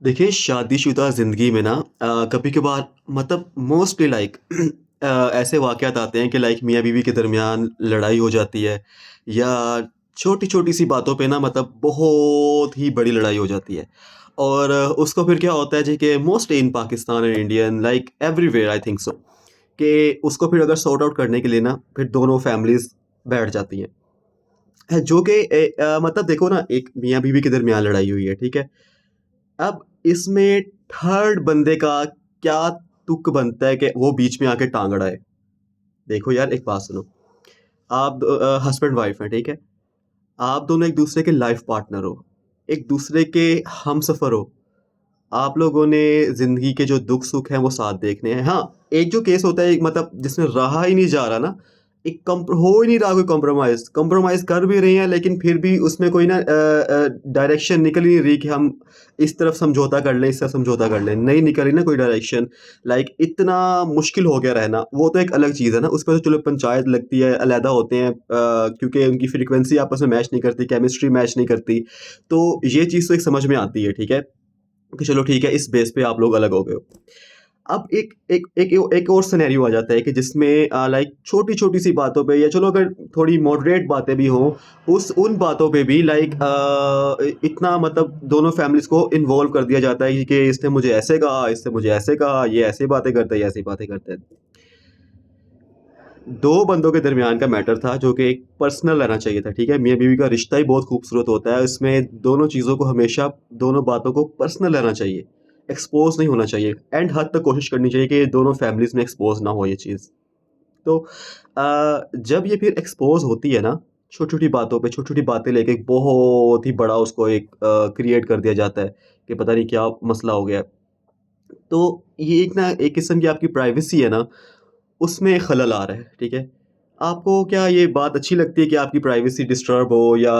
देखिए, शादीशुदा ज़िंदगी में ना कभी-कभार मतलब मोस्टली लाइक ऐसे वाक़यात आते हैं कि लाइक मियाँ-बीवी के दरमियान लड़ाई हो जाती है या छोटी-छोटी सी बातों पे ना मतलब बहुत ही बड़ी लड़ाई हो जाती है। और उसको फिर क्या होता है जी कि mostly in Pakistan and Indian like everywhere I think so कि उसको फिर अगर सॉर्ट आउट करने के लिए ना फिर दोनों फैमिलीज़ बैठ जाती हैं। जो कि मतलब देखो ना एक मियाँ-बीवी के दरमियान लड़ाई हुई है, ठीक है? अब इसमें थर्ड बंदे का क्या तुक बनता है कि वो बीच में आके टांग अड़ाए? देखो यार एक बात सुनो, आप हस्बैंड वाइफ हैं, ठीक है? आप दोनों एक-दूसरे के लाइफ पार्टनर हो, एक-दूसरे के हमसफ़र हो। आप लोगों ने ज़िंदगी के जो दुःख-सुख हैं वो साथ देखने हैं। हाँ, एक जो केस होता है एक मतलब जिसमें रहा ही नहीं जा रहा ना, एक हो ही नहीं रहा कोई कॉम्प्रोमाइज़। कॉम्प्रोमाइज़ कर भी रहे हैं लेकिन फिर भी उसमें कोई ना डायरेक्शन निकल ही नहीं रही कि हम इस तरफ समझौता कर लें, इस तरफ समझौता कर लें। नहीं निकल रही ना कोई डायरेक्शन। लाइक इतना मुश्किल हो गया रहना, वो तो एक अलग चीज़ है ना, उसपे तो चलो पंचायत लगती है, अलहदा होते हैं क्योंकि उनकी फ्रीक्वेंसी आपस में मैच नहीं करती, केमिस्ट्री मैच नहीं करती। तो ये चीज़ तो एक समझ में आती है, ठीक है? कि चलो ठीक है, इस बेस पे आप लोग अलग हो गए हो। अब एक और सिनेरियो आ जाता है कि जिसमें लाइक छोटी-छोटी सी बातों पे या चलो अगर थोड़ी मॉडरेट बातें भी हों, उन बातों पे भी लाइक इतना मतलब दोनों फैमिलीज़ को इन्वॉल्व कर दिया जाता है कि इसने मुझे ऐसे कहा, इसने मुझे ऐसे कहा, ये ऐसी बातें करता है, ये ऐसी बातें करता है। 2 बंदों के दरमियान का मैटर था जो कि एक पर्सनल रहना चाहिए था, ठीक है? मियाँ-बीवी का रिश्ता ही बहुत खूबसूरत होता है, इसमें दोनों चीज़ों को हमेशा दोनों बातों को पर्सनल रहना चाहिए, एक्सपोज़ नहीं होना चाहिए। एंड हद तक कोशिश करनी चाहिए कि दोनों फैमिलीज़ में एक्सपोज़ ना हो ये चीज़। तो जब ये फिर एक्सपोज़ होती है ना, छोटी-छोटी बातों पे छोटी-छोटी बातें लेके एक बहुत ही बड़ा उसको एक क्रिएट कर दिया जाता है कि पता नहीं क्या मसला हो गया है। तो ये एक ना एक किस्म की आपकी प्राइवेसी है ना, उसमें खलल आ रहा है, ठीक है? आपको क्या ये बात अच्छी लगती है कि आपकी प्राइवेसी डिस्टर्ब हो या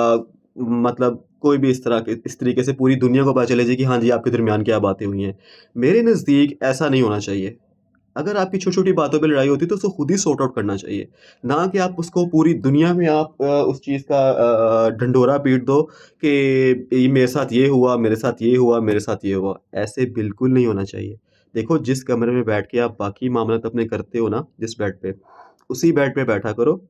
मतलब कोई भी इस तरीके से पूरी दुनिया को पता चले जी कि हाँ जी, आपके दरमियान क्या बातें हुई हैं। मेरे नज़दीक ऐसा नहीं होना चाहिए। अगर आपकी छोटी-छोटी बातों पे लड़ाई होती है तो उसको खुद ही सॉर्ट आउट करना चाहिए। ना कि आप उसको पूरी दुनिया में आप उस चीज़ का ढंढोरा पीट दो कि ये मेरे साथ ये हुआ, मेरे साथ ये हुआ, मेरे साथ ये हुआ। ऐसे बिल्कुल नहीं होना चाहिए। देखो जिस कमरे में बैठ के आप बाकी मामलात अपने करते हो ना, जिस बेड पे, उसी बेड पे बैठा करो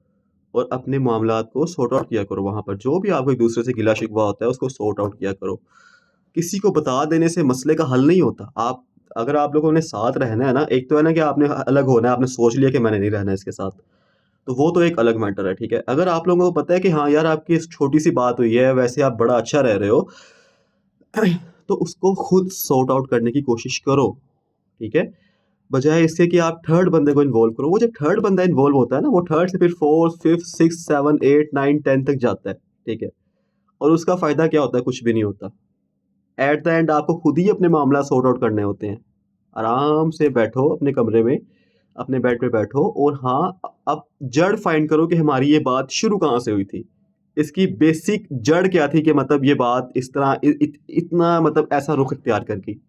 और अपने मामलात को सॉर्ट आउट किया करो वहाँ पर। जो भी आपको एक-दूसरे से गिला-शिकवा होता है उसको सॉर्ट आउट किया करो। किसी को बता देने से मसले का हल नहीं होता। आप अगर आप लोगों ने साथ रहना है ना, एक तो है ना कि आपने अलग होना है, आपने सोच लिया कि मैंने नहीं रहना है इसके साथ, तो वो तो एक अलग मैटर है, ठीक है? अगर आप लोगों को पता है कि हाँ यार, आपकी इस छोटी-सी बात हुई है, वैसे आप बड़ा अच्छा रह रहे हो, तो उसको खुद सॉर्ट आउट करने की कोशिश करो, ठीक है? बजाए इसके कि आप थर्ड बंदे को इन्वॉल्व करो। वो जब थर्ड बंदा इन्वॉल्व होता है ना, वो थर्ड से फिर 4th, 5th, 6th, 7th, 8th, 9th, 10th तक जाता है, ठीक है? और उसका फ़ायदा क्या होता है? कुछ भी नहीं होता। एट द एंड आपको खुद ही अपने मामला सॉर्ट आउट करने होते हैं। आराम से बैठो अपने कमरे में, अपने बेड पे बैठो और हाँ, अब जड़ फाइंड करो कि हमारी ये बात शुरू कहाँ से हुई थी। इसकी बेसिक जड़ क्या थी कि मतलब ये बात इस तरह इ इत इतना मतलब ऐसा रुख इख्तियार कर गई।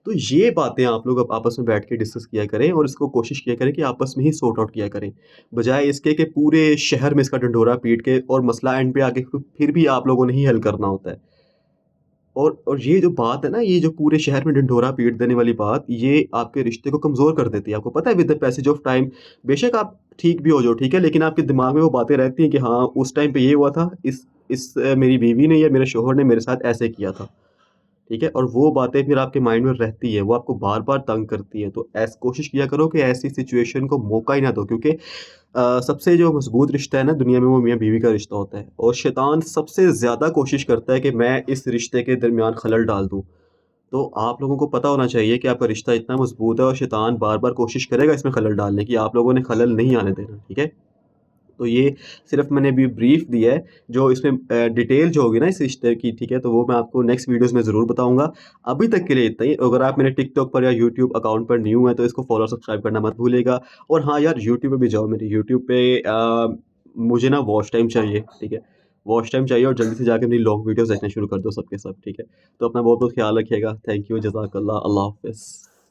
तो ये बातें आप लोग अब आपस में बैठ के डिस्कस किया करें और इसको कोशिश किया करें कि आपस में ही सॉर्ट आउट किया करें। बजाए इसके कि पूरे शहर में इसका ढिंढोरा पीट के और मसला एंड पे आके फिर भी आप लोगों ने ही हल करना होता है। और ये जो बात है ना, ये जो पूरे शहर में ढिंढोरा पीट देने वाली बात, ये आपके रिश्ते को कमज़ोर कर देती है। आपको पता है with the passage of time बेशक आप ठीक भी हो जाओ, ठीक है? लेकिन आपके दिमाग में वो बातें रहती हैं कि हाँ, उस टाइम पे ये हुआ था, मेरी बीवी ने या मेरे शौहर ने मेरे साथ ऐसे किया था। ठीक है? और वो बातें फिर आपके माइंड में रहती हैं, वो आपको बार-बार तंग करती हैं। तो कोशिश किया करो कि ऐसी सिचुएशन को मौका ही ना दो क्योंकि सबसे जो मज़बूत रिश्ता है ना दुनिया में वो मियाँ-बीवी का रिश्ता होता है और शैतान सबसे ज़्यादा कोशिश करता है कि मैं इस रिश्ते के दरमियान खलल डाल दूँ। तो आप लोगों को पता होना चाहिए कि आपका रिश्ता इतना मज़बूत है और शैतान बार-बार कोशिश करेगा इसमें खलल डालने की, आप लोगों ने खलल नहीं आने देना, ठीक है? तो ये सिर्फ़ मैंने अभी ब्रीफ़ दिया है, जो इसमें डिटेल जो होगी ना इस रिश्ते की, ठीक है? तो वो मैं आपको नेक्स्ट वीडियोज़ में ज़रूर बताऊँगा। अभी तक के लिए इतना ही। अगर आप मेरे टिकटॉक पर या यूट्यूब अकाउंट पर न्यू हैं, तो इसको फ़ॉलो और सब्सक्राइब करना मत भूलिएगा। और हाँ यार, यूट्यूब पे भी जाओ, मेरे यूट्यूब पे मुझे ना वॉच टाइम चाहिए, ठीक है? वॉच टाइम चाहिए और जल्दी से जाके मेरी लॉन्ग वीडियोज़ देखना शुरू कर दो सब के सब, ठीक है? तो अपना बहुत-बहुत ख़्याल रखिएगा। थैंक यू, जज़ाकल्लाह, अल्लाह हाफ़िज़।